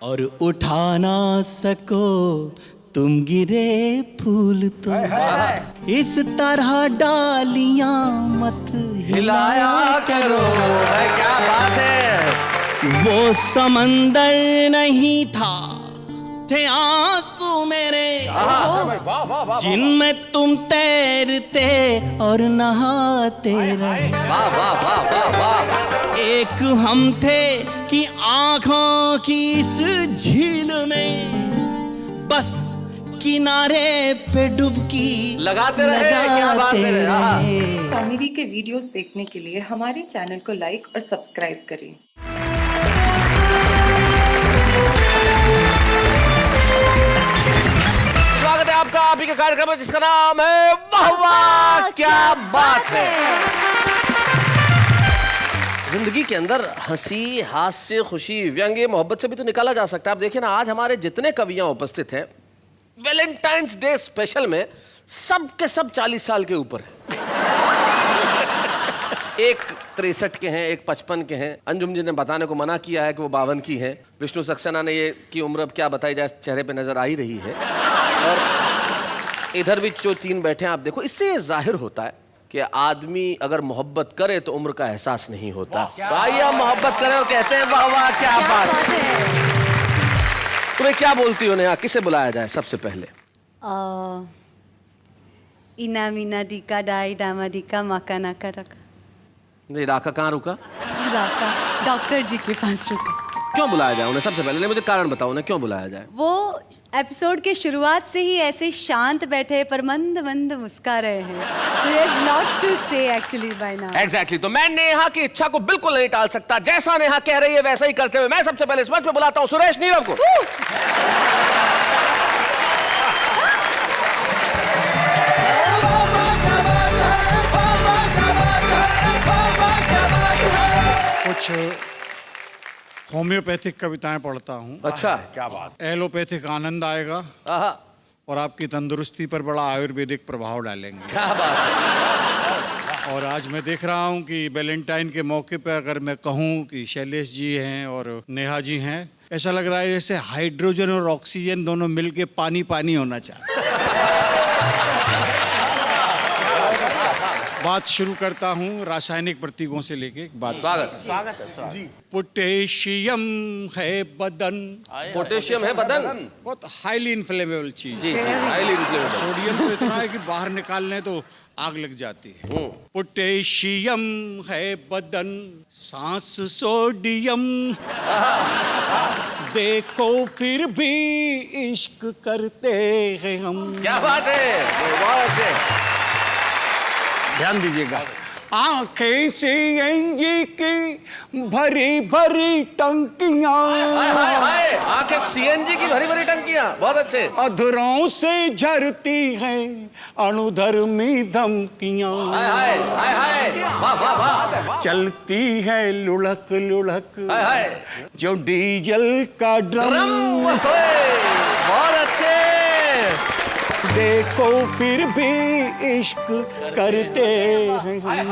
और उठा ना सको तुम गिरे फूल तो इस तरह डालियां मत हिलाया करो। क्या बात है। वो समंदर नहीं था, थे आंसू मेरे जिनमें तुम तैरते और नहाते रहे। वाह वाह वाह वाह वाह। एक हम थे कि आंखों की इस झील में बस किनारे पे डुबकी लगाते रहे। क्या बात है। कॉमेडी के वीडियोस देखने के लिए हमारे चैनल को लाइक और सब्सक्राइब करें। स्वागत है आपका आप ही के कार्यक्रम में जिसका नाम है वाह वाह क्या बात है। जिंदगी के अंदर हंसी, हास्य, खुशी, व्यंग्य, मोहब्बत से भी तो निकाला जा सकता है। आप देखिए ना, आज हमारे जितने कवियां उपस्थित हैं वैलेंटाइंस डे स्पेशल में सब के सब 40 साल के ऊपर हैं। एक 63 के हैं, एक 55 के हैं। अंजुम जी ने बताने को मना किया है कि वो 52 की हैं। विष्णु सक्सेना ने ये की उम्र अब क्या बताई जाए, चेहरे पे नजर आ ही रही है। और इधर भी जो 3 बैठे हैं आप देखो, इससे ये जाहिर होता है कि आदमी अगर मोहब्बत करे तो उम्र का एहसास नहीं होता। तो आइए हम मोहब्बत करें और कहते हैं वाह वाह क्या बात है। तुम्हें क्या बोलती हो नेहा, किसे बुलाया जाए सबसे पहले? इना मीना डिका डाई डामा डिका माका नाका रखा। नहीं, राका कहाँ रुका? राका डॉक्टर जी के पास रुका। क्यों बुलाया जाए उन्हें? सबसे पहले नहीं, मुझे कारण बताओ उन्हें क्यों बुलाया जाए। वो एपिसोड के शुरुआत से ही ऐसे शांत बैठे पर मंद मंद मुस्का रहे हैं। So there's lot to say actually by now. Exactly, तो मैं नेहा की इच्छा को बिल्कुल नहीं टाल सकता। जैसा नेहा कह रही है वैसा ही करते हुए मैं सबसे पहले इस मंच पे बुलाता हूँ सुरेश नीरव को। कुछ होम्योपैथिक कविताएं पढ़ता हूँ। अच्छा, क्या बात। एलोपैथिक आनंद आएगा आहा, और आपकी तंदुरुस्ती पर बड़ा आयुर्वेदिक प्रभाव डालेंगे। क्या बात है। और आज मैं देख रहा हूँ कि वैलेंटाइन के मौके पर अगर मैं कहूँ कि शैलेश जी हैं और नेहा जी हैं, ऐसा लग रहा है जैसे हाइड्रोजन और ऑक्सीजन दोनों मिलके पानी पानी होना चाहिए। बात शुरू करता हूँ रासायनिक प्रतीकों से लेके बात। स्वागत है जी। पोटेशियम है बदन, पोटेशियम है बदन, बहुत हाईली इन्फ्लेमेबल चीज। जी जी, हाईली इन्फ्लेमेबल। सोडियम तो इतना है कि बाहर निकालने तो आग लग जाती है। पोटेशियम है बदन, सांस सोडियम, देखो फिर भी इश्क करते हैं हम। क्या बात है, बहुत अच्छे। ध्यान दीजिएगा। आंखें सीएनजी की भरी भरी टंकियां, आंखें सीएनजी की भरी भरी टंकियां, बहुत अच्छे। अधरों से झरती हैं अणुधर्मी धमकियां, हाय हाय हाय, वाह वाह वाह। चलती है लुढ़क लुढ़क हाय हाय, जो डीजल का ड्रम, बहुत अच्छे। देखो फिर भी इश्क करते हैं हम।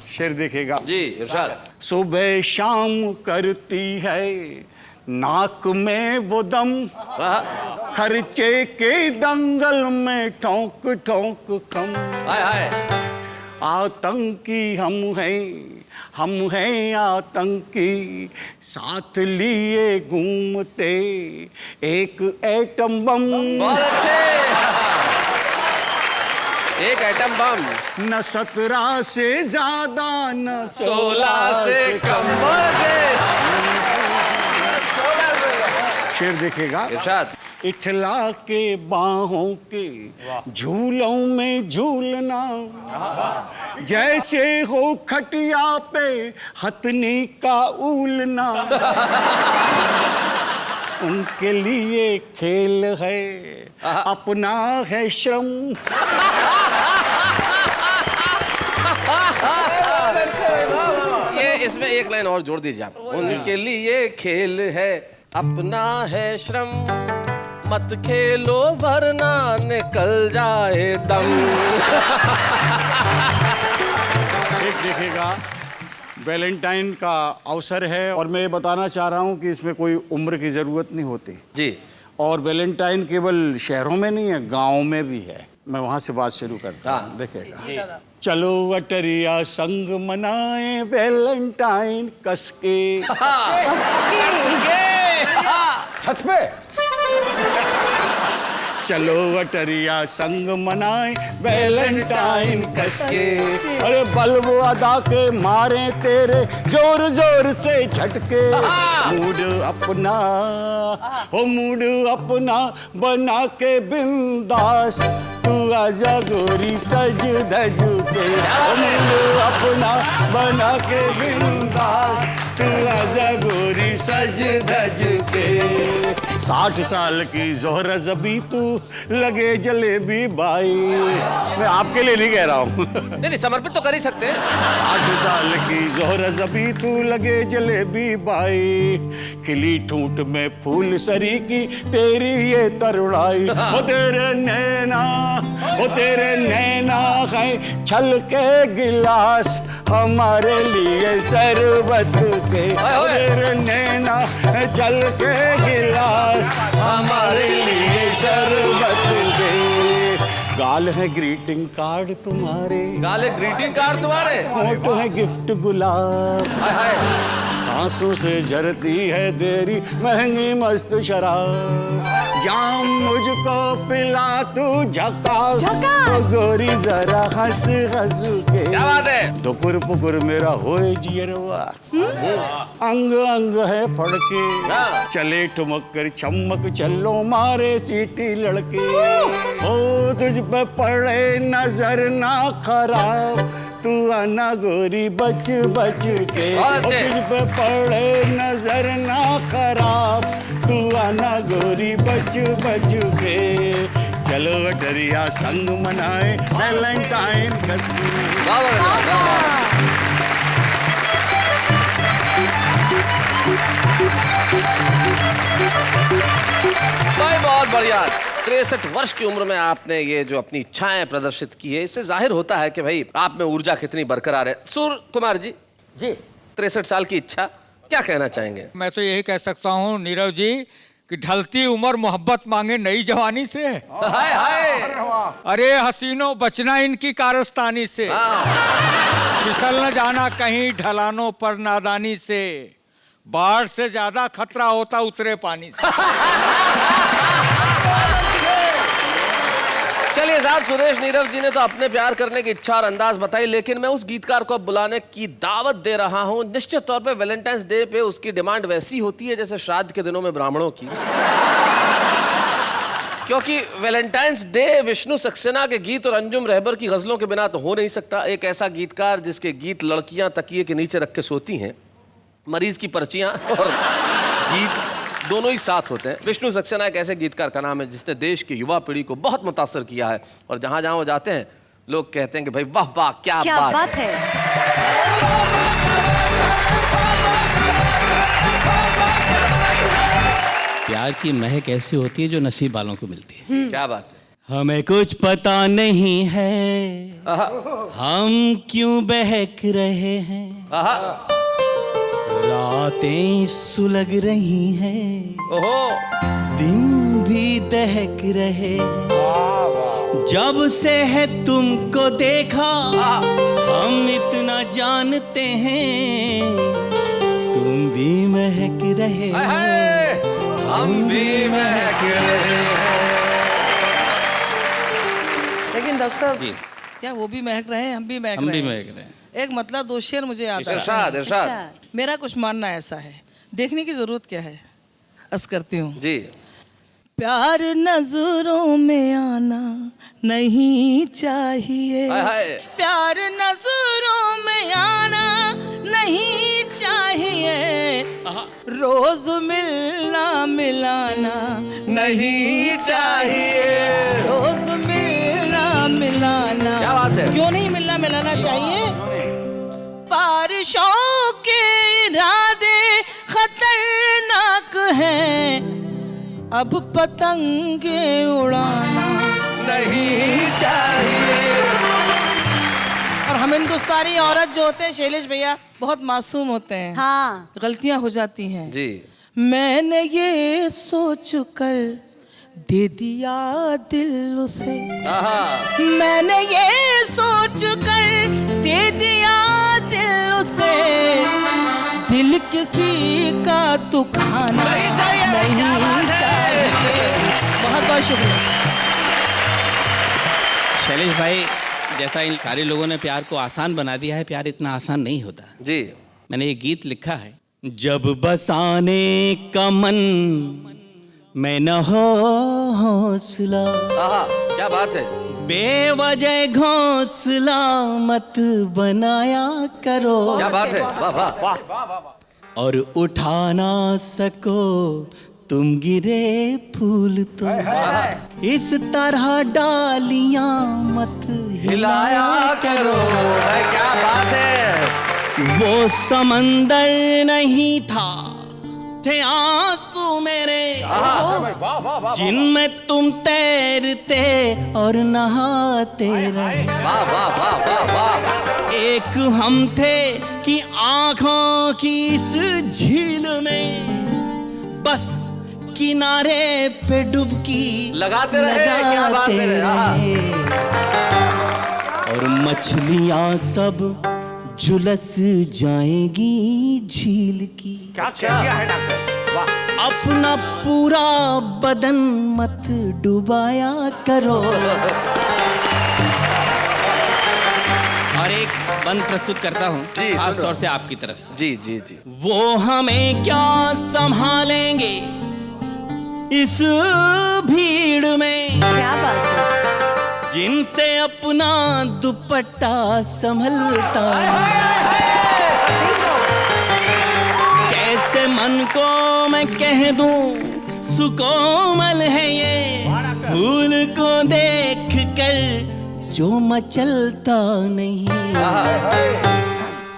शेर देखेगा जी इरशाद। सुबह शाम करती है नाक में वो दम, खर्चे के दंगल में ठोक ठोक कम। हाय हाय, आतंकी हम हैं आतंकी, साथ लिए घूमते एक एटम बम। बहुत अच्छे। एक एटम बम, न 17 से ज्यादा न 16 से कम। शेर देखेगा इरशाद। इठला के बाहों के झूलों में झूलना, जैसे हो खटिया पे हथनी का ऊलना, उनके लिए खेल है अपना है श्रम। ये इसमें एक लाइन और जोड़ दीजिए आप। उनके लिए खेल है अपना है श्रम, मत खेलो वरना निकल जाए दम। एक देखेगा वैलेंटाइन का अवसर है और मैं ये बताना चाह रहा हूँ कि इसमें कोई उम्र की ज़रूरत नहीं होती जी। और वैलेंटाइन केवल शहरों में नहीं है, गाँव में भी है। मैं वहाँ से बात शुरू करता हूँ, हाँ। देखिएगा। चलो अटरिया संग मनाए वैलेंटाइन कसके। सच में? चलो अटरिया संग मनाए वैलेंटाइन कसके। अरे बल्ब अदा के मारे तेरे जोर जोर से झटके। मूड अपना हो मूड अपना बना के बिंदास, तू आजा गोरी सज धज के। मूड अपना बना के बिंदास, तू आजा गोरी सज धज के। 60 साल की जोहरा जबी तू लगे जलेबी बाई। मैं आपके लिए नहीं कह रहा हूँ। नहीं, समर्पित तो कर ही सकते हैं। 60 साल की जोहरा जबी तू लगे जलेबी बाई। खिली ठूंठ में फूल सरी की तेरी ये तरुणाई। ओ तेरे नैना है छल के गिलास, हमारे लिए शरबत के। तेरे नैना है छल के गिलास, हमारे लिए शरबत के। गाल है ग्रीटिंग कार्ड तुम्हारे, गाले ग्रीटिंग कार्ड तुम्हारे, फोटो है गिफ्ट गुलाब। हाय हाय। सांसों से झरती है तेरी महंगी मस्त शराब। जाम मुझको पिला तू झकास, तो गोरी जरा हंस हंस के। क्या बात है? दुकुर पुकुर मेरा होए जियरवा, अंग अंग है फड़के। हाँ। चले ठुमक कर छमक चलो मारे सीटी लड़के। हो तुझ पे पड़े नजर ना खराब, तू आना गोरी बच बच के। तुझ पे पड़े नजर ना खराब, तू आना गोरी बच बच के। चलो अटरिया संग मनाए वैलेंटाइन कसके। भाई बहुत बढ़िया। 63 वर्ष की उम्र में आपने ये जो अपनी इच्छाएं प्रदर्शित की है, इससे जाहिर होता है कि भाई आप में ऊर्जा कितनी बरकरार है। सूर्य कुमार जी, 63 साल की इच्छा, क्या कहना चाहेंगे? मैं तो यही कह सकता हूँ नीरव जी कि ढलती उम्र मोहब्बत मांगे नई जवानी से। हाय हाय। अरे हसीनों बचना इनकी कारस्तानी से, फिसल न जाना कहीं ढलानों पर नादानी से। बाढ़ से ज्यादा खतरा होता उतरे पानी से। चलिए साहब, सुरेश नीरव जी ने तो अपने प्यार करने की इच्छा और अंदाज बताई, लेकिन मैं उस गीतकार को अब बुलाने की दावत दे रहा हूं। निश्चित तौर पे वैलेंटाइंस डे पे उसकी डिमांड वैसी होती है जैसे श्राद्ध के दिनों में ब्राह्मणों की। क्योंकि वैलेंटाइंस डे विष्णु सक्सेना के गीत और अंजुम रहबर की गजलों के बिना तो हो नहीं सकता। एक ऐसा गीतकार जिसके गीत लड़कियां तकिए के नीचे रख के सोती हैं, मरीज की पर्चियां और गीत दोनों ही साथ होते हैं। विष्णु सक्सेना एक ऐसे गीतकार का नाम है जिसने देश की युवा पीढ़ी को बहुत मुतासर किया है, और जहां जहां वो जाते हैं लोग कहते हैं कि भाई वाह वाह क्या बात है। प्यार की महक ऐसी होती है जो नसीब वालों को मिलती है। क्या बात है। हमें कुछ पता नहीं है हम क्यों बहक रहे हैं, रातें सुलग रही हैं, ओहो, दिन भी दहक रहे। जब से है तुमको देखा हम इतना जानते हैं, तुम भी महक रहे हो, हम भी महक रहे हैं। लेकिन डॉक्टर साहब जी, क्या वो भी महक रहे हैं, हम भी महक हम रहे भी हैं? महक रहे हैं। एक मतलब दो शेर मुझे याद आ रहा है। इरशाद इरशाद। मेरा कुछ मानना ऐसा है, देखने की जरूरत क्या है, अर्ज करती हूँ। जी, प्यार नजरों में आना नहीं चाहिए, हाय हाय। प्यार नजरों में आना नहीं चाहिए, रोज मिलना मिलाना नहीं चाहिए, रोज मिलना मिलाना। क्या बात है? क्यों नहीं मिलना मिलाना चाहिए? बारिशों के इरादे खतरनाक हैं, अब पतंगे उड़ाना नहीं चाहिए। और हम हिंदुस्तानी औरत जो होते हैं शैलेश भैया, बहुत मासूम होते हैं। हाँ। गलतियां हो जाती हैं। जी। मैंने ये सोच कर दे दिया दिल उसे, मैंने ये सोच कर दे दिया दिल उसे, दिल किसी का तो खाना नहीं चाहिए। बहुत बहुत शुक्रिया। शैलेश भाई, जैसा इन सारे लोगों ने प्यार को आसान बना दिया है, प्यार इतना आसान नहीं होता। जी। मैंने ये गीत लिखा है। जब बसाने का मन मैं न हो हौसला, क्या बात है। बेवजह घोंसला मत बनाया करो। क्या बात है, वाह वाह। और उठा ना सको तुम गिरे फूल तो इस तरह डालियां मत हिलाया करो। क्या बात है। वो समंदर नहीं था, थे आंसू मेरे जिनमें तुम तैरते और नहाते रहे। वाह वाह वाह वाह वाह। एक हम थे कि आंखों की इस झील में बस किनारे पे डुबकी लगाते रहे। क्या बात है। और मछलियां सब झुलस जाएंगी झील की। क्या किया है डॉक्टर, वाह। अपना पूरा बदन मत डुबाया करो। और एक बंद प्रस्तुत करता हूँ जी, खास तौर से आपकी तरफ से। जी जी जी। वो हमें क्या संभालेंगे इस भीड़ में, क्या बात है। जिनसे अपना दुपट्टा संभलता है। कैसे मन को मैं कह दूं सुकोमल है ये, फूल को देख कर जो मचलता नहीं।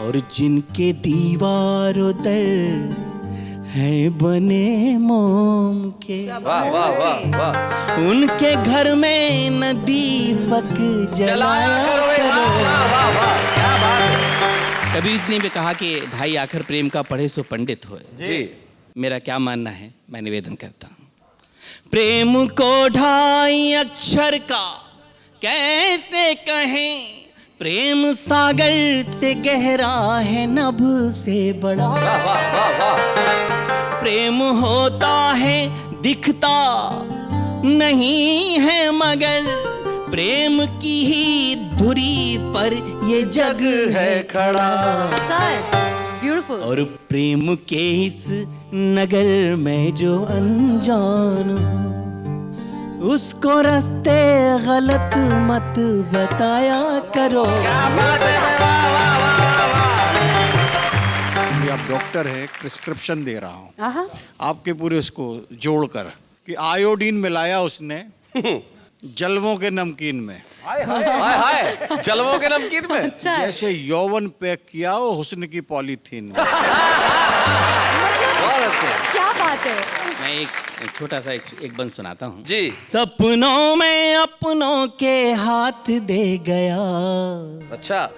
और जिनके दीवारों दर हैं बने मोम के, वाह वाह वाह वाह। उनके घर में न दीपक जलाया करो। वाह वाह। क्या बात है। कबीर ने भी कहा कि ढाई आखर प्रेम का पढ़े सो पंडित होए। जी। मेरा क्या मानना है, मैं निवेदन करता हूँ। प्रेम को ढाई अक्षर का कहते कहें, प्रेम सागर से गहरा है नभ से बड़ा। वाह वाह वाह वाह। प्रेम होता है दिखता नहीं है मगर, प्रेम की ही धुरी पर ये जग है खड़ा। Sir beautiful. और प्रेम के इस नगर में जो अनजान हो, उसको रास्ते गलत मत बताया करो। ये आप डॉक्टर है, प्रिस्क्रिप्शन दे रहा हूँ आहा। आपके पूरे उसको जोड़कर कि आयोडीन मिलाया उसने जलवों के नमकीन में, हाय हाय। जलवों के नमकीन में। अच्छा है। जैसे यौवन पैक किया हो हुस्न की पॉलीथीन में। बहुत अच्छा। क्या बात है। मैं एक छोटा सा एक बंद सुनाता हूँ। जी। सपनों में अपनों के हाथ दे गया, अच्छा।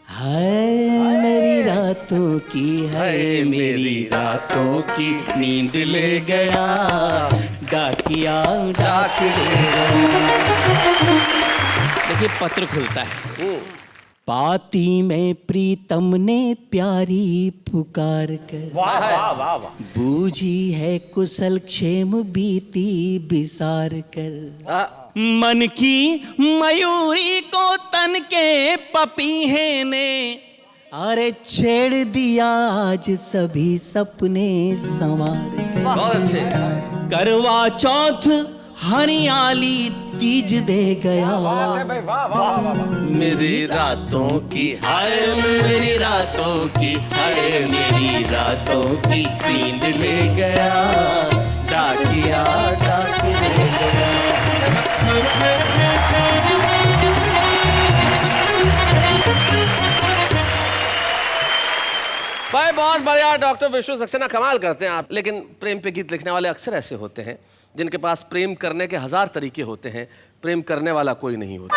हाय मेरी रातों की, हाय मेरी रातों की नींद ले गया, डाकिया डाक ले गया। देखिए पत्र खुलता है। पाती में प्रीतम ने प्यारी पुकार कर, बूझी है कुशल क्षेम बीती बिसार कर। मन की मयूरी को तन के पपीहे ने, अरे छेड़ दिया आज सभी सपने संवार कर। बहुत अच्छे। करवा चौथ हरियाली तीज दे गया, मेरी रातों की, हाय मेरी रातों की, हाय मेरी रातों की नींद ले गया, डाकिया डाक ले गया। भाई बहुत बढ़िया। डॉक्टर विष्णु सक्सेना कमाल करते हैं आप। लेकिन प्रेम पे गीत लिखने वाले अक्सर ऐसे होते हैं जिनके पास प्रेम करने के 1000 तरीके होते हैं, प्रेम करने वाला कोई नहीं होता।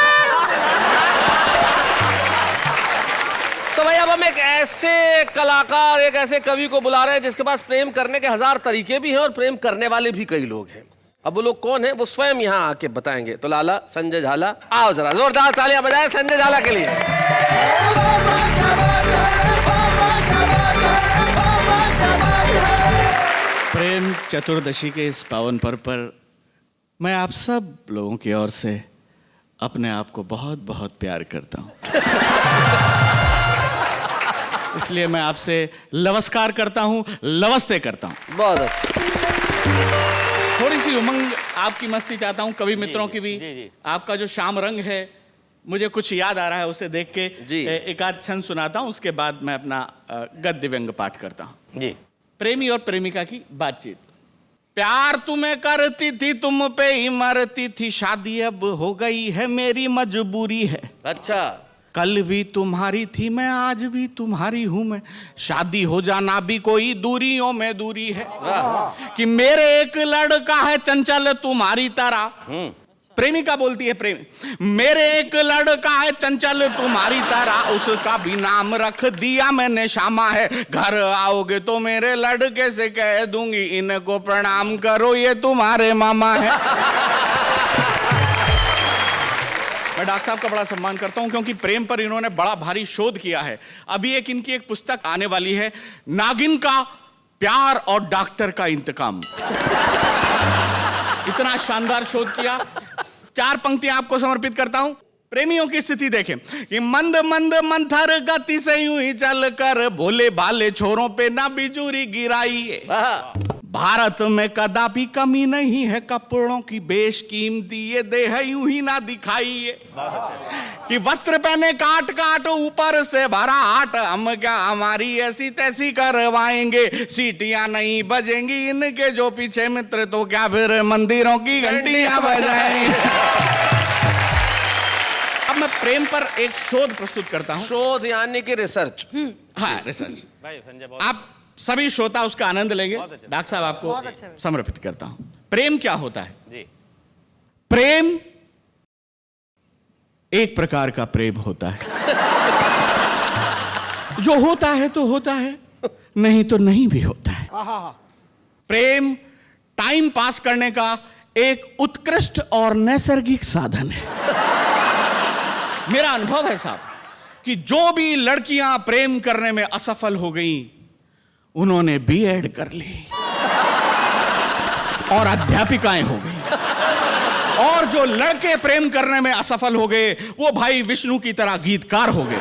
तो भाई अब हम एक ऐसे कलाकार, एक ऐसे कवि को बुला रहे हैं जिसके पास प्रेम करने के 1000 तरीके भी हैं और प्रेम करने वाले भी कई लोग हैं। अब वो लोग कौन है वो स्वयं यहाँ आके बताएंगे। तो लाला संजय झाला, आओ जरा जोरदार तालियां बजाएं संजय झाला के लिए। प्रेम चतुर्दशी के इस पावन पर्व पर मैं आप सब लोगों की ओर से अपने आप को बहुत बहुत प्यार करता हूँ। इसलिए मैं आपसे नमस्कार करता हूँ, नमस्ते करता हूँ। बहुत अच्छा। थोड़ी सी उमंग आपकी मस्ती चाहता हूँ, कवि मित्रों की भी। आपका जो शाम रंग है मुझे कुछ याद आ रहा है, उसे देख के एक आध छंद सुनाता हूँ, उसके बाद मैं अपना गद्य व्यंग पाठ करता हूँ। जी। प्रेमी और प्रेमिका की बातचीत। प्यार तुम्हें करती थी, तुम पे ही मरती थी, शादी अब हो गई है मेरी मजबूरी है। अच्छा। कल भी तुम्हारी थी मैं, आज भी तुम्हारी हूं मैं, शादी हो जाना भी कोई दूरियों में दूरी है। कि मेरे एक लड़का है चंचल तुम्हारी तरह। प्रेमिका बोलती है प्रेम, मेरे एक लड़का है चंचल तुम्हारी तरह, उसका भी नाम रख दिया मैंने श्यामा है। घर आओगे तो मेरे लड़के से कह दूंगी, इनको प्रणाम करो ये तुम्हारे मामा है। मैं डॉक्टर साहब का बड़ा सम्मान करता हूं क्योंकि प्रेम पर इन्होंने बड़ा भारी शोध किया है। अभी इनकी एक पुस्तक आने वाली है, नागिन का प्यार और डॉक्टर का इंतकाम। इतना शानदार शोध किया। 4 पंक्तियां आपको समर्पित करता हूं। प्रेमियों की स्थिति देखें कि मंद मंद मंथर गति से यूं ही चल कर, भोले भाले छोरों पे ना बिजूरी गिराइए। भारत में कदापि कमी नहीं है कपड़ों की, बेशकीमती ये देह यूं ही ना दिखाइए। कि वस्त्र पहने काट काट ऊपर से भरा हाट, हम क्या हमारी ऐसी तैसी करवाएंगे, सीटियां नहीं बजेंगी इनके जो पीछे मित्र, तो क्या फिर मंदिरों की घंटियां बजाएंगे। अब मैं प्रेम पर एक शोध प्रस्तुत करता हूं। शोध यानी कि रिसर्च। हाँ, रिसर्च। आप सभी श्रोता उसका आनंद लेंगे। डॉक्टर साहब आपको समर्पित करता हूं। प्रेम क्या होता है? प्रेम एक प्रकार का प्रेम होता है, जो होता है तो होता है, नहीं तो नहीं भी होता है। प्रेम टाइम पास करने का एक उत्कृष्ट और नैसर्गिक साधन है। मेरा अनुभव है साहब कि जो भी लड़कियां प्रेम करने में असफल हो गईं, उन्होंने बीएड कर ली और अध्यापिकाएं हो गई। और जो लड़के प्रेम करने में असफल हो गए, वो भाई विष्णु की तरह गीतकार हो गए।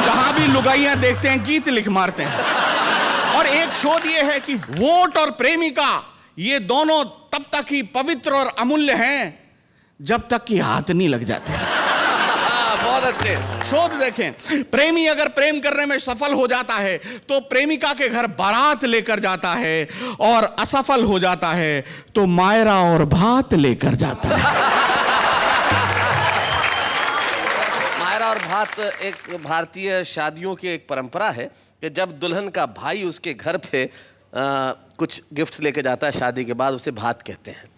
जहां भी लुगाइयां देखते हैं गीत लिख मारते हैं। और एक शोध ये है कि वोट और प्रेमिका ये दोनों तब तक ही पवित्र और अमूल्य हैं जब तक कि हाथ नहीं लग जाते। बहुत अच्छे शोध देखें। प्रेमी अगर प्रेम करने में सफल हो जाता है तो प्रेमिका के घर बारात लेकर जाता है, और असफल हो जाता है तो मायरा और भात लेकर जाता है। मायरा और भात एक भारतीय शादियों की एक परंपरा है कि जब दुल्हन का भाई उसके घर पे कुछ गिफ्ट लेके जाता है शादी के बाद, उसे भात कहते हैं।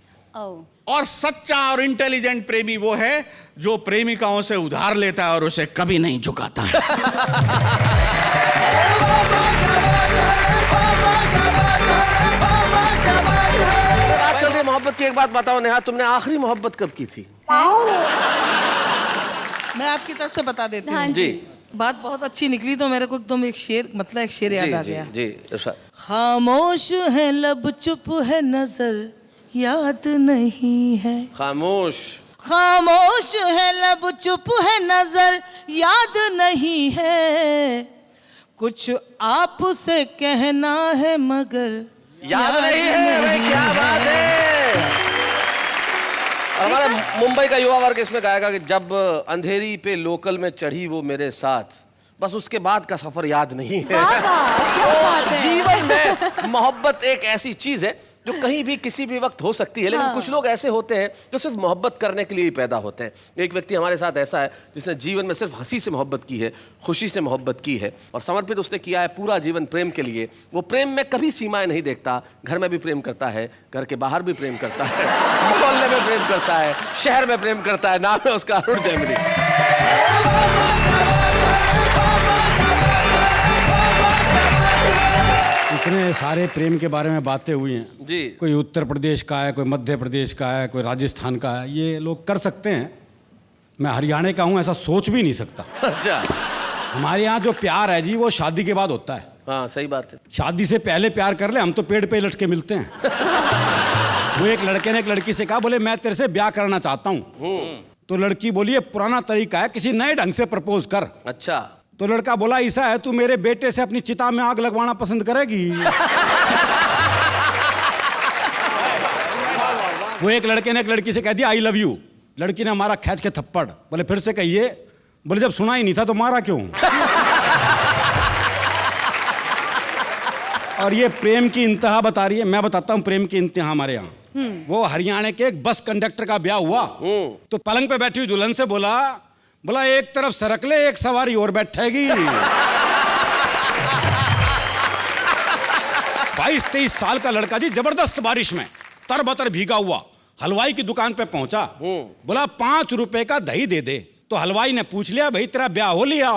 और सच्चा और इंटेलिजेंट प्रेमी वो है जो प्रेमिकाओं से उधार लेता है और उसे कभी नहीं चुकाता है। बात चल रही मोहब्बत की, एक बात बताओ नेहा, तुमने आखिरी मोहब्बत कब की थी? मैं आपकी तरफ से बता देती हूँ। हाँ जी। बात बहुत अच्छी निकली तो मेरे को एकदम एक शेर याद आ गया। जी इरशाद। खामोश है लब, चुप है नजर, याद नहीं है। खामोश है लब, चुप है नजर, याद नहीं है। कुछ आपसे कहना है मगर याद नहीं है। भाई क्या बात है। हमारा मुंबई का युवा वर्ग इसमें गाएगा कि जब अंधेरी पे लोकल में चढ़ी वो मेरे साथ, बस उसके बाद का सफर याद नहीं है। तो जीवन में मोहब्बत एक ऐसी चीज है जो कहीं भी किसी भी वक्त हो सकती है, लेकिन कुछ लोग ऐसे होते हैं जो सिर्फ मोहब्बत करने के लिए ही पैदा होते हैं। एक व्यक्ति हमारे साथ ऐसा है जिसने जीवन में सिर्फ हंसी से मोहब्बत की है, खुशी से मोहब्बत की है, और समर्पित उसने किया है पूरा जीवन प्रेम के लिए। वो प्रेम में कभी सीमाएं नहीं देखता, घर में भी प्रेम करता है, घर के बाहर भी प्रेम करता है, मोहल्ले में प्रेम करता है, शहर में प्रेम करता है। नाम है उसका अरुण जैमिनी। इतने सारे प्रेम के बारे में बातें हुई हैं जी। कोई उत्तर प्रदेश का है, कोई मध्य प्रदेश का है, कोई राजस्थान का है, ये लोग कर सकते हैं। मैं हरियाणा का हूँ, ऐसा सोच भी नहीं सकता। अच्छा। हमारे यहाँ जो प्यार है जी वो शादी के बाद होता है। हाँ सही बात है। शादी से पहले प्यार कर ले, हम तो पेड़ पे लटके मिलते हैं। वो एक लड़के ने एक लड़की से कहा, बोले मैं तेरे से ब्याह करना चाहता हूँ। तो लड़की बोली ये पुराना तरीका है, किसी नए ढंग से प्रपोज कर। अच्छा। तो लड़का बोला ऐसा है, तू मेरे बेटे से अपनी चिता में आग लगवाना पसंद करेगी? वो एक लड़के ने एक लड़की से कह दिया आई लव यू। लड़की ने मारा खींच के थप्पड़। बोले फिर से कहिए। बोले जब सुना ही नहीं था तो मारा क्यों? और ये प्रेम की इंतहा बता रही है। मैं बताता हूँ प्रेम की इंतहा हमारे यहाँ। वो हरियाणा के एक बस कंडक्टर का ब्याह हुआ तो पलंग पे बैठी हुई दुल्हन से बोला एक तरफ सरक ले, एक सवारी और बैठेगी। 22-23 साल का लड़का जी जबरदस्त बारिश में तरबतर भीगा हुआ हलवाई की दुकान पे पहुंचा। बोला 5 रुपए का दही दे दे। तो हलवाई ने पूछ लिया भाई तेरा ब्याह हो लिया?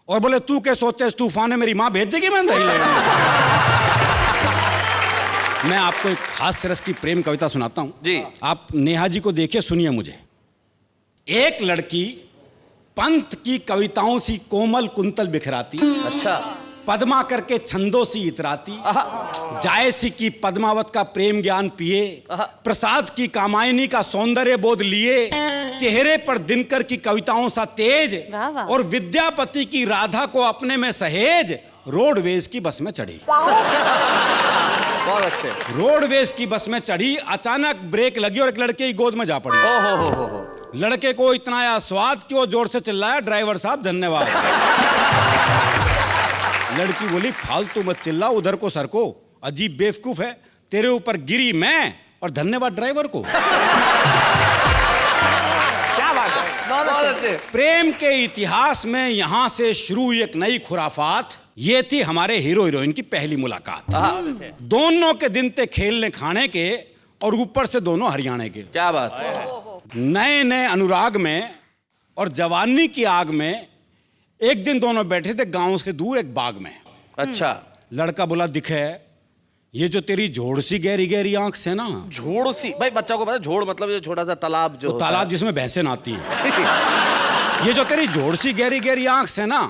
और बोले तू क्या सोचते इस तूफान में मेरी माँ भेज देगी मैं दही लेने? मैं आपको एक खास रस की प्रेम कविता सुनाता हूं जी। आप नेहा जी को देखिए, सुनिए मुझे। एक लड़की पंत की कविताओं सी कोमल कुंतल बिखराती। अच्छा। पद्मा करके छंदों सी इतराती। जायसी की पद्मावत का प्रेम ज्ञान पिए। प्रसाद की कामायनी का सौंदर्य बोध लिए। चेहरे पर दिनकर की कविताओं सा तेज। वाह वाह। और विद्यापति की राधा को अपने में सहेज रोडवेज की बस में चढ़ी। बहुत अच्छे। रोडवेज की बस में चढ़ी, अचानक ब्रेक लगी और एक लड़के की गोद में जा पड़ी। हो। लड़के को इतना आया स्वाद कि वो जोर से चिल्लाया ड्राइवर साहब धन्यवाद। लड़की बोली फालतू मत चिल्ला, उधर को सर को, अजीब बेवकूफ है, तेरे ऊपर गिरी मैं और धन्यवाद ड्राइवर को। क्या बात है, बहुत अच्छे। प्रेम के इतिहास में यहां से शुरू एक नई खुराफात। ये थी हमारे हीरो हीरोइन की पहली मुलाकात। दोनों के दिन थे खेलने खाने के और ऊपर से दोनों हरियाणा के। क्या बात है। नए नए अनुराग में और जवानी की आग में एक दिन दोनों बैठे थे गांव से दूर एक बाग में। अच्छा। लड़का बोला दिखे ये जो तेरी झोड़ सी गहरी गहरी आंख से ना। झोड़ सी? भाई बच्चा को पता है झोड़ मतलब ये छोटा सा तालाब जो होता तालाब है। जिसमें भैंसें नहाती हैं। ये जो तेरी झोड़ सी गहरी गहरी आंख से ना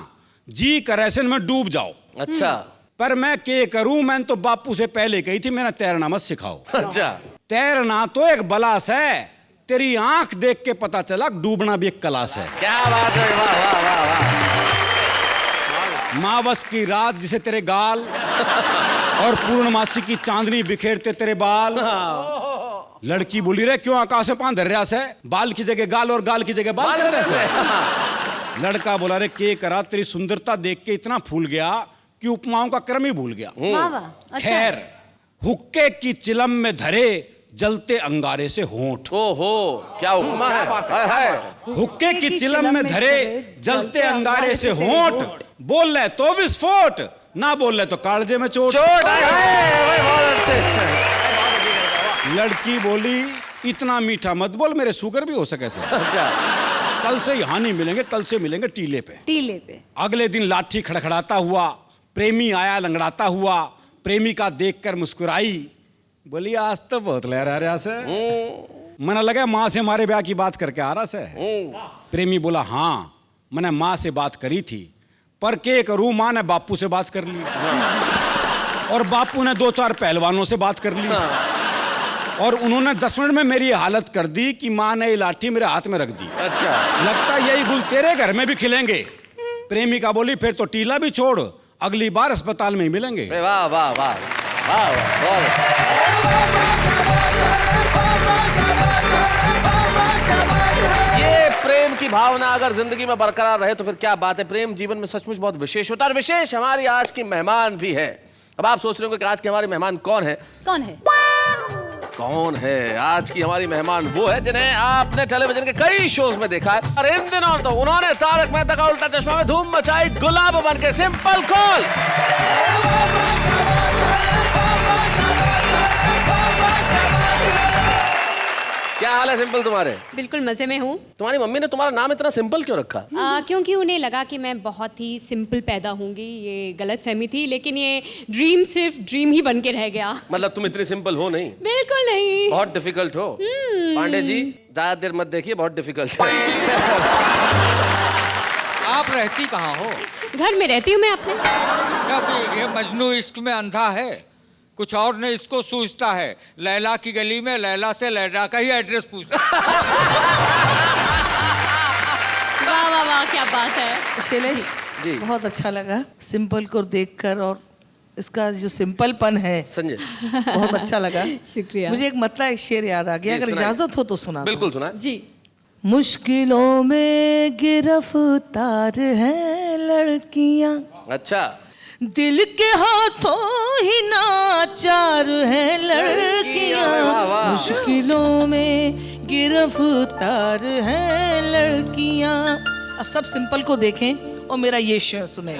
जी करैसन में डूब जाओ। अच्छा। पर मैं क्या करूं, मैंने तो बापू से पहले कही थी मेरा तैरना मत सिखाओ। अच्छा। तैरना तो एक बलास है, तेरी आंख देख के पता चला डूबना भी एक कलास है। क्या बात है, वाह वाह वाह वाह। मावस की रात जिसे तेरे गाल और पूर्णमासी की चांदनी बिखेरते तेरे बाल। लड़की बोली रे क्यों आकाश में पांव धर रहा से, बाल की जगह गाल और गाल की जगह बाल कर रहा से। लड़का बोला रे के करा, तेरी सुंदरता देख के इतना फूल गया कि उपमाओं का क्रम ही भूल गया। वाह वाह। अच्छा। खैर हुक्के की चिलम में धरे जलते अंगारे से होंठ। ओहो क्या उपमा है, है। हुक्के की चिलम में धरे जलते अंगारे से होंठ। बोल रहे तो विस्फोट, ना बोल रहे तो कालजे में चोट। चोट है, बहुत अच्छे। लड़की बोली इतना मीठा मत बोल, मेरे शुगर भी हो सके से। अच्छा। कल से यहाँ नहीं मिलेंगे, कल से मिलेंगे टीले पे। टीले पे। अगले दिन लाठी खड़खड़ाता हुआ प्रेमी आया लंगड़ाता हुआ। प्रेमिका देखकर मुस्कुराई, बोली आज तो बहुत लहरा रहा से। मना लगा माँ से हमारे ब्याह की बात करके आ रहा से। प्रेमी बोला हाँ मैंने माँ से बात करी थी, पर के करूं, माँ ने बापू से बात कर ली और बापू ने 2-4 पहलवानों से बात कर ली और उन्होंने 10 मिनट में मेरी हालत कर दी कि माँ ने ये लाठी मेरे हाथ में रख दी। अच्छा। लगता यही गुल तेरे घर में भी खिलेंगे। प्रेमिका बोली फिर तो टीला भी छोड़, अगली बार अस्पताल में ही मिलेंगे। वाह वाह वाह वाह ये प्रेम की भावना अगर जिंदगी में बरकरार रहे तो फिर क्या बात है। प्रेम जीवन में सचमुच बहुत विशेष होता है और विशेष हमारी आज की मेहमान भी है। अब आप सोच रहे होंगे कि आज के हमारे मेहमान कौन है। कौन है? कौन है आज की हमारी मेहमान? वो है जिन्हें आपने टेलीविजन के कई शोज में देखा है और इन दिनों तो उन्होंने तारक मेहता का उल्टा चश्मा में धूम मचाई, गुलाब बन के। Simple call. क्या हाल है सिंपल तुम्हारे? बिल्कुल मजे में हूँ। तुम्हारी मम्मी ने तुम्हारा नाम इतना सिंपल क्यों रखा? क्योंकि उन्हें लगा कि मैं बहुत ही सिंपल पैदा होंगी। ये गलत फहमी थी, लेकिन ये ड्रीम सिर्फ ड्रीम ही बन के रह गया। मतलब तुम इतनी सिंपल हो नहीं? बिल्कुल नहीं। बहुत डिफिकल्ट हो। पांडे जी ज्यादा देर मत देखिए, बहुत डिफिकल्ट है। आप रहती कहाँ हो? घर में रहती हूँ मैं अपने। क्योंकि ये मजनू इश्क में अंधा है, कुछ और ने इसको सूझता है। लैला की गली में लैला से लैला का ही एड्रेस पूछता है। वाह वाह वाह, क्या बात है। शैलेश, बहुत अच्छा लगा सिंपल को देखकर, और इसका जो सिंपलपन है संजय बहुत अच्छा लगा। शुक्रिया। मुझे एक मतलब एक शेर याद आ गया, अगर इजाजत हो तो सुना। बिल्कुल सुना जी। मुश्किलों में गिरफ्तार हैं लड़कियां, अच्छा। दिल के हाथों ही नाचार हैं लड़कियां, मुश्किलों में गिरफ्तार हैं लड़कियां। अब सब सिंपल को देखें और मेरा ये शेर सुने।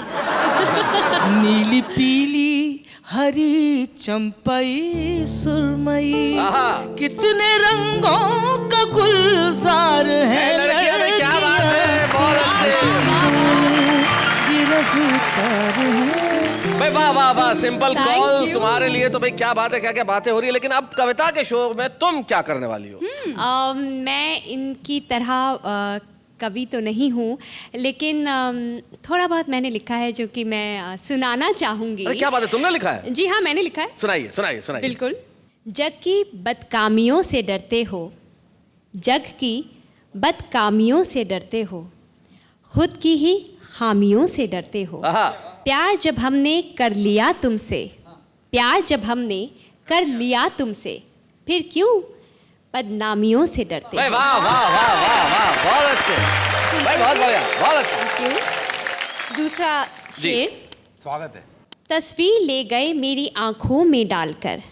नीली पीली हरी चंपई सुरमई, कितने रंगों का गुलजार है लड़कियां, गिरफ्तार है। भाई वाह वाह वाह, सिंपल कॉल तुम्हारे लिए तो भाई क्या बात है, क्या क्या बातें हो रही है। लेकिन अब कविता के शो में तुम क्या करने वाली हो? मैं इनकी तरह कवि तो नहीं हूँ, लेकिन थोड़ा बहुत मैंने लिखा है जो कि मैं सुनाना चाहूँगी। अरे क्या बात है, तुमने लिखा है? जी हाँ, मैंने लिखा है। सुनाइए सुनाइए सुनाइए। बिल्कुल। जग की बदकामियों से डरते हो, जग की बदकामियों से डरते हो, खुद की ही खामियों से डरते हो। प्यार जब हमने कर लिया तुमसे, प्यार जब हमने कर लिया तुमसे, फिर क्यों बदनामियों से डरते हो। वाह वाह वाह वाह वाह, बहुत अच्छे भाई, बहुत बढ़िया, बहुत अच्छा। क्यों? दूसरा शेर। स्वागत है। तस्वीर ले गए मेरी आंखों में डालकर,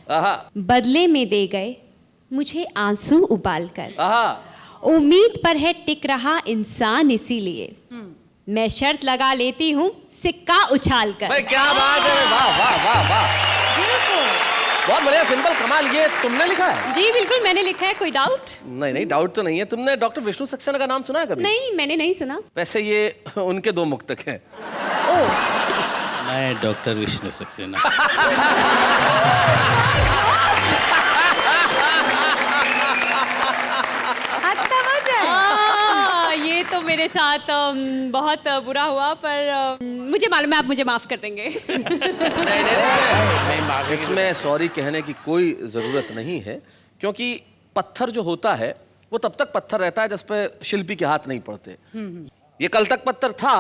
बदले में दे गए मुझे आंसू उबालकर। उम्मीद पर है टिक रहा इंसान, इसीलिए मैं शर्त लगा लेती हूँ सिक्का उछाल कर। भाई क्या बात है, वाह वाह वाह वाह, बहुत बढ़िया सिंपल, कमाल। ये तुमने लिखा है? जी बिल्कुल मैंने लिखा है। कोई डाउट? नहीं नहीं, डाउट तो नहीं है। तुमने डॉक्टर विष्णु सक्सेना का नाम सुना है कभी? नहीं, मैंने नहीं सुना। वैसे ये उनके दो मुक्तक हैं। मैं डॉक्टर विष्णु सक्सेना। ये तो मेरे साथ बहुत बुरा हुआ, पर मुझे मालूम है आप मुझे माफ कर देंगे। इसमें सॉरी कहने की कोई जरूरत नहीं है, क्योंकि पत्थर जो होता है वो तब तक पत्थर रहता है जिस पे शिल्पी के हाथ नहीं पड़ते। ये कल तक पत्थर था,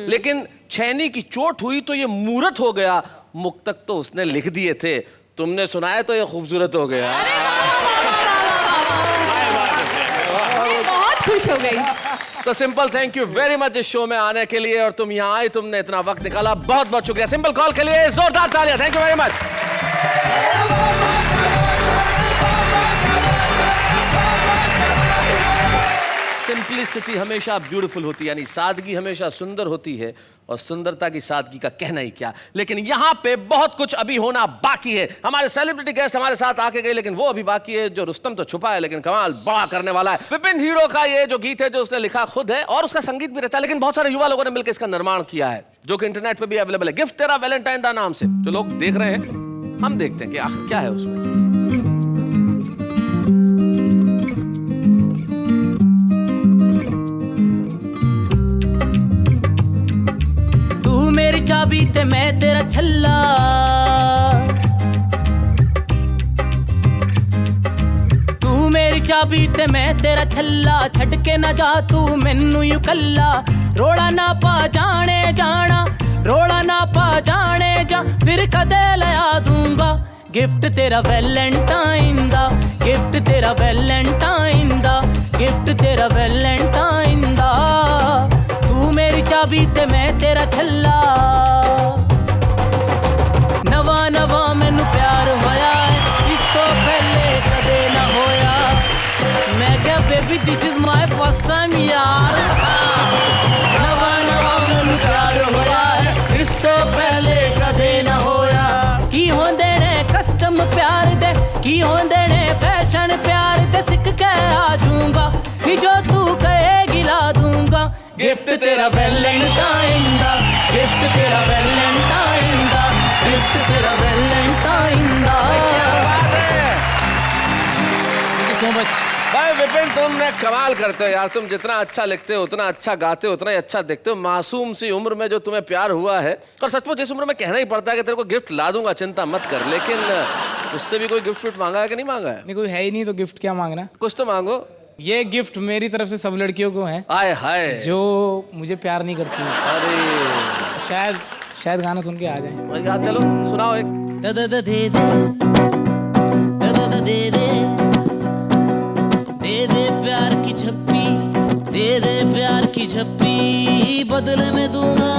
लेकिन छैनी की चोट हुई तो ये मूर्त हो गया। मुक्तक तो उसने लिख दिए थे, तुमने सुनाया तो ये खूबसूरत हो गया। बहुत खुश हो गई। तो simple, thank you very much इस शो में आने के लिए, और तुम यहाँ आई, तुमने इतना वक्त निकाला, बहुत बहुत शुक्रिया। सिंपल कॉल के लिए जोरदार तालियां, thank you very much. Simplicity हमेशा ब्यूटीफुल होती है, यानी सादगी हमेशा सुंदर होती है, और सुंदरता की सादगी का कहना ही क्या। लेकिन यहाँ पे बहुत कुछ अभी होना बाकी है। हमारे सेलिब्रिटी गेस्ट हमारे साथ आके गए, लेकिन वो अभी बाकी है। जो रुस्तम तो छुपा है, लेकिन कमाल बड़ा करने वाला है। विपिन हीरो का ये जो गीत है, जो उसने लिखा खुद है और उसका संगीत भी रचा, लेकिन बहुत सारे युवा लोगों ने मिलकर इसका निर्माण किया है, जो कि इंटरनेट पे भी अवेलेबल है। गिफ्ट तेरा वैलेंटाइन दा नाम से जो लोग देख रहे हैं, हम देखते हैं कि आखिर क्या है उसमें। मेरी चाबी ते मैं तेरा छल्ला, तू मेरी चाबी ते मैं तेरा छल्ला, छड़ के ना जा तू मैनू यू कल्ला। रोड़ा ना पा जाने जाना, रोड़ा ना पा जाने जा, फिर कदे लया दूंगा गिफ्ट तेरा वैलेंटाइन दा, गिफ्ट तेरा वैलेंटाइन दा, गिफ्ट तेरा वैलेंटाइन दा। मेरी चाबी ते मैं तेरा छल्ला, नवा नवा मैनू प्यार होया है, इस तो पहले कदे ना होया। मैं क्या baby this is my first time यार, नवा नवा मैनू प्यार होया है, इस तो पहले कदे ना होया। की होंदे ने कस्टम प्यार दे, की होंदे ने फैशन प्यार दे, सिख के आ गिफ्ट तेरा वैलेंटाइन दा, गिफ्ट तेरा वैलेंटाइन दा, गिफ्ट तेरा वैलेंटाइन दा। Thank you so much. भाई विपिन, तुमने कमाल करते हो यार। तुम जितना अच्छा लिखते हो, उतना अच्छा गाते हो, उतना ही अच्छा देखते हो। मासूम सी उम्र में जो तुम्हें प्यार हुआ है, और सचमुच इस उम्र में कहना ही पड़ता है कि तेरे को गिफ्ट ला दूंगा, चिंता मत कर। लेकिन उससे भी कोई गिफ्ट मांगा है कि नहीं मांगा है? नहीं, कोई है ही नहीं तो गिफ्ट क्या मांगना। कुछ तो मांगो। ये गिफ्ट मेरी तरफ से सब लड़कियों को है आए हाय जो मुझे प्यार नहीं करती। अरे शायद गाना सुन के आ जाए। यार चलो सुनाओ एक। द द द दे दे, द द द दे दे, दे दे प्यार की झप्पी, दे दे प्यार की झप्पी, बदले में दूंगा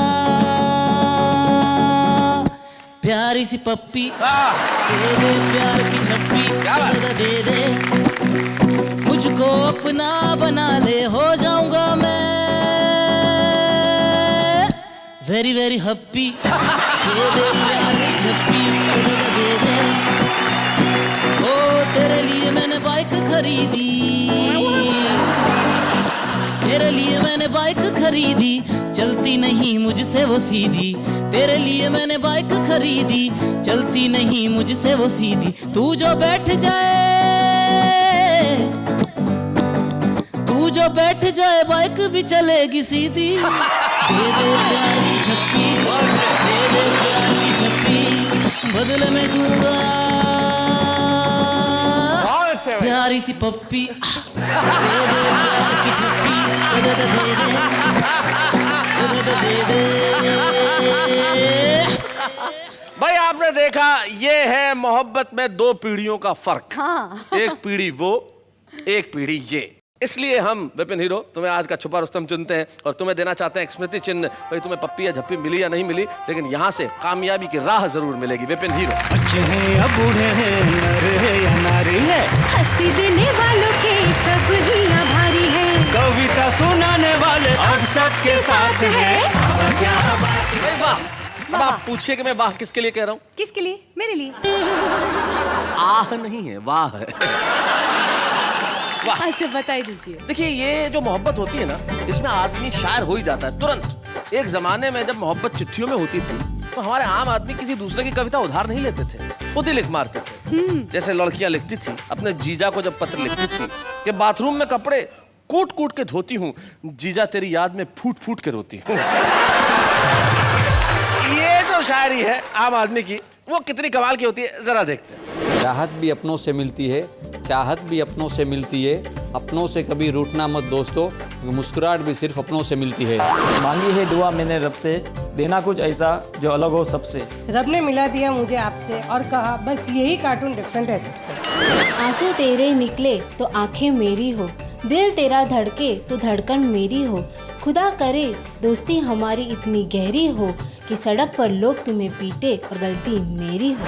प्यारी सी पप्पी। दे दे प्यार की झप्पी, दे दे, मुझको अपना बना ले, हो जाऊंगा मैं वेरी वेरी हैप्पी। दे दे प्यार की झप्पी, दे दे, ओ तेरे लिए मैंने बाइक खरीदी, तेरे लिए मैंने बाइक खरीदी, चलती नहीं मुझसे वो सीधी। तेरे लिए मैंने बाइक खरीदी, चलती नहीं मुझसे वो सीधी। तू जो बैठ जाए, तू जो बैठ जाए, बाइक भी चलेगी सीधी। दे दे प्यार की झप्पी, दे दे प्यार की झप्पी, बदले में दूंगा प्यारी सी पप्पी। दे दे प्यार की झप्पी, दे दे दे दे दे दे दे। भाई आपने देखा, ये है मोहब्बत में दो पीढ़ियों का फर्क। हाँ। एक पीढ़ी वो, एक पीढ़ी ये। इसलिए हम विपिन हीरो तुम्हें आज का छुपा रुस्तम चुनते हैं और तुम्हें देना चाहते हैं एक स्मृति चिन्ह। भाई तुम्हें पप्पी या झप्पी मिली या नहीं मिली, लेकिन यहाँ से कामयाबी की राह जरूर मिलेगी। विपिन हीरो। बच्चे हैं या बूढ़े हैं, नर है या नारी है, हंसी देने वालों के सब ही आभारी है, कविता सुनाने वाले अब सबके साथ है। वाह। अब आप पूछिए कि मैं वाह किसके लिए कह रहा हूँ? किसके लिए? मेरे लिए। आह नहीं है, वाह है। अच्छा बता दीजिए। देखिए, ये जो मोहब्बत होती है ना, इसमें आदमी शायर हो ही जाता है तुरंत। एक जमाने में जब मोहब्बत चिट्ठियों में होती थी, तो हमारे आम आदमी किसी दूसरे की कविता उधार नहीं लेते थे, खुद ही लिख मारते थे। जैसे लड़कियां लिखती थी अपने जीजा को, जब पत्र लिखती थी कि बाथरूम में कपड़े कूट कूट के धोती हूँ, जीजा तेरी याद में फूट फूट के रोती हूँ। ये जो शायरी है आम आदमी की, वो कितनी कमाल की होती है, जरा देखते हैं। राहत भी अपनों से मिलती है, चाहत भी अपनों से मिलती है, अपनों से कभी रूठना मत दोस्तों, मुस्कुराहट भी सिर्फ अपनों से मिलती है। मांगी है दुआ मैंने रब से, देना कुछ ऐसा जो अलग हो सबसे। रब ने मिला दिया मुझे आपसे और कहा बस यही कार्टून डिफरेंट है सबसे। आंसू तेरे निकले तो आंखें मेरी हो, दिल तेरा धड़के तो धड़कन मेरी हो, खुदा करे दोस्ती हमारी इतनी गहरी हो कि सड़क पर लोग तुम्हें पीटे और गलती मेरी हो।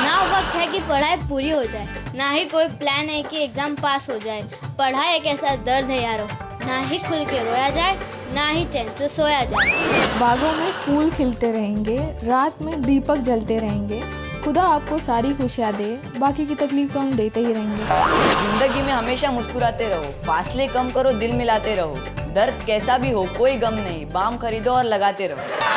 ना वक्त है कि पढ़ाई पूरी हो जाए, ना ही कोई प्लान है कि एग्जाम पास हो जाए। पढ़ाई एक ऐसा दर्द है यारो, ना ही खुल के रोया जाए, ना ही चैन से सोया जाए। बागों में फूल खिलते रहेंगे, रात में दीपक जलते रहेंगे, खुदा आपको सारी खुशियाँ दे, बाकी की तकलीफ तो हम देते ही रहेंगे। जिंदगी में हमेशा मुस्कुराते रहो, फासले कम करो, दिल मिलाते रहो, दर्द कैसा भी हो कोई गम नहीं, बाम खरीदो और लगाते रहो।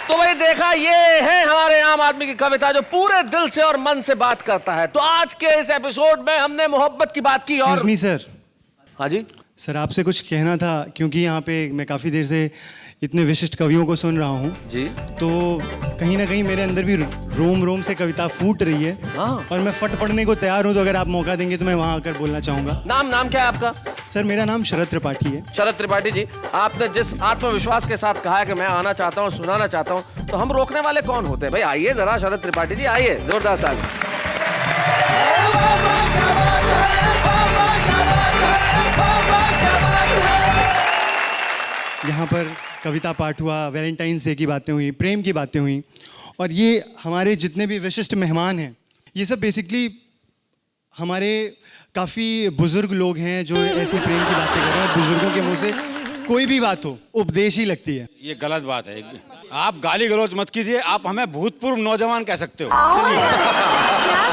तो भाई देखा, ये है हमारे आम आदमी की कविता जो पूरे दिल से और मन से बात करता है। तो आज के इस एपिसोड में हमने मोहब्बत की बात की और सर। हाँ जी सर, आपसे कुछ कहना था, क्योंकि यहाँ पे मैं काफ़ी देर से इतने विशिष्ट कवियों को सुन रहा हूँ जी, तो कहीं ना कहीं मेरे अंदर भी रोम रोम से कविता फूट रही है। हाँ। और मैं फट पढ़ने को तैयार हूँ, तो अगर आप मौका देंगे तो मैं वहाँ आकर बोलना चाहूँगा। नाम क्या है आपका? सर मेरा नाम शरद त्रिपाठी है। शरद त्रिपाठी जी, आपने जिस आत्मविश्वास के साथ कहा है कि मैं आना चाहता हूँ, सुनाना चाहता हूँ, तो हम रोकने वाले कौन होते हैं? भाई आइए जरा, शरद त्रिपाठी जी आइए, जोरदार ताली। यहाँ पर कविता पाठ हुआ, वैलेंटाइंस डे की बातें हुई, प्रेम की बातें हुई, और ये हमारे जितने भी विशिष्ट मेहमान हैं, ये सब बेसिकली हमारे काफ़ी बुजुर्ग लोग हैं जो ऐसी प्रेम की बातें कर रहे हैं। बुजुर्गों के मुंह से कोई भी बात हो उपदेश ही लगती है। ये गलत बात है, आप गाली गलौज मत कीजिए, आप हमें भूतपूर्व नौजवान कह सकते हो। क्या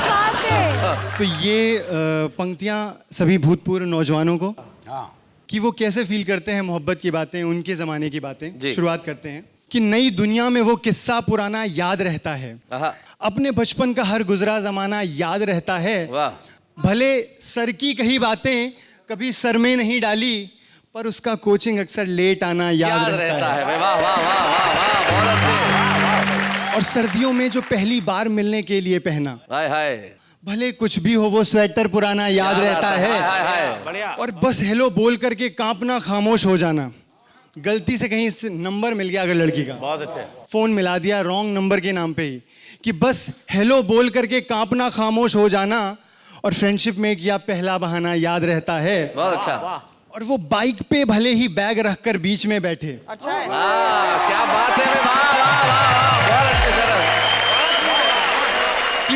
बात तो ये पंक्तियां सभी भूतपूर्व नौजवानों को कि वो कैसे फील करते हैं मोहब्बत की बातें, उनके ज़माने की बातें शुरुआत करते हैं कि नई दुनिया में वो किस्सा पुराना याद रहता है, अपने बचपन का हर गुजरा ज़माना याद रहता है, भले सर की कही बातें कभी सर में नहीं डाली पर उसका कोचिंग अक्सर लेट आना याद रहता है। वाह वाह वाह वाह वाह, बहुत अच्छे। और सर्दियों में जो पहली बार मिलने के लिए पहना, हाय हाय, भले कुछ भी हो वो स्वेटर पुराना याद रहता है। और बस हेलो बोल करके कांपना, खामोश हो जाना, गलती से कहीं नंबर मिल गया अगर लड़की का, बहुत अच्छे, फोन मिला दिया रॉन्ग नंबर के नाम पे ही, कि बस हेलो बोल करके कांपना, खामोश हो जाना, और फ्रेंडशिप में किया पहला बहाना याद रहता है। बहुत अच्छा। और वो बाइक पे भले ही बैग रखकर बीच में बैठे। अच्छा है। क्या बात है, वाह वाह वाह, बहुत अच्छे सर। कि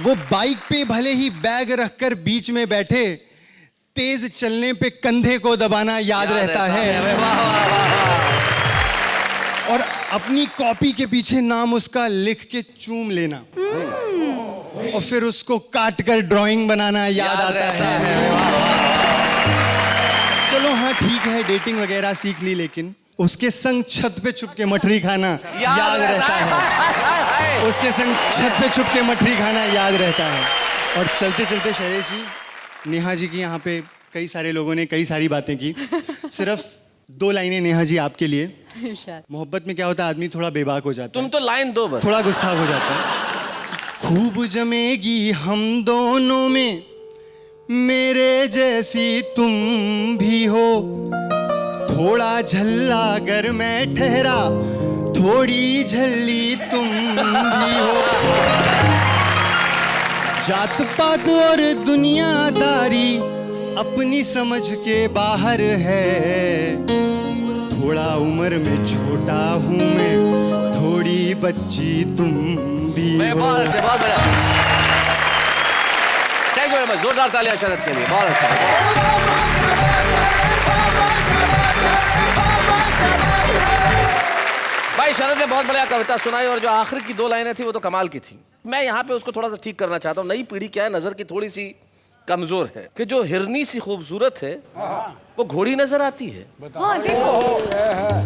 वो बाइक पे भले ही बैग रखकर बीच में बैठे, तेज चलने पे कंधे को दबाना याद रहता है। और अपनी कॉपी के पीछे नाम उसका लिख के चूम लेना और फिर उसको काट कर ड्राइंग बनाना याद आता है। चलो हाँ ठीक है, डेटिंग वगैरह सीख ली, लेकिन उसके संग छत पे छुप के मठरी खाना याद रहता है। उसके संग छत पे छुप के मठरी खाना याद रहता है। और चलते चलते शैलेश जी, नेहा जी की यहाँ पे कई सारे लोगों ने कई सारी बातें की, सिर्फ 2 लाइनें नेहा जी आपके लिए। मोहब्बत में क्या होता है, आदमी थोड़ा बेबाक हो जाता है। तुम तो लाइन दो बस। थोड़ा गुस्ताख हो जाता है। खूब जमेगी हम दोनों में, मेरे जैसी तुम भी हो, थोड़ा झल्ला अगर मैं ठहरा, थोड़ी झल्ली तुम भी हो, जात पात और दुनियादारी अपनी समझ के बाहर है, थोड़ा उम्र में छोटा हूँ मैं, थोड़ी बच्ची तुम भी हो। बहुत अच्छे, बहुत बढ़िया। थैंक यू वेरी मच, जोरदार तालियां शरद के लिए, बहुत अच्छा। भाई शरद ने बहुत बढ़िया कविता सुनाई और जो आखिर की 2 लाइनें थी वो तो कमाल की थी। मैं यहाँ पे उसको थोड़ा सा ठीक करना चाहता हूँ। नई पीढ़ी क्या है, नजर की थोड़ी सी कमजोर है कि जो हिरनी सी खूबसूरत है वो घोड़ी नजर आती है,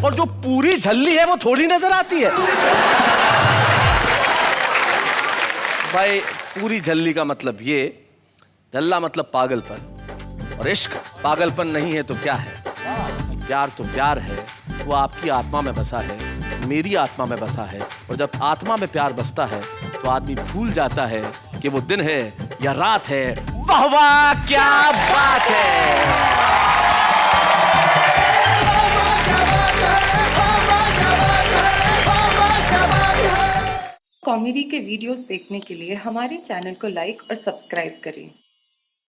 और जो पूरी झल्ली है वो थोड़ी नजर आती है। भाई पूरी झल्ली का मतलब ये, झल्ला मतलब पागलपन, और इश्क पागलपन नहीं है तो क्या है। प्यार तो प्यार है, वो आपकी आत्मा में बसा है, मेरी आत्मा में बसा है, और जब आत्मा में प्यार बसता है तो आदमी भूल जाता है कि वो दिन है या रात है। वाह वाह, क्या बात है। कॉमेडी के वीडियोस देखने के लिए हमारे चैनल को लाइक और सब्सक्राइब करें।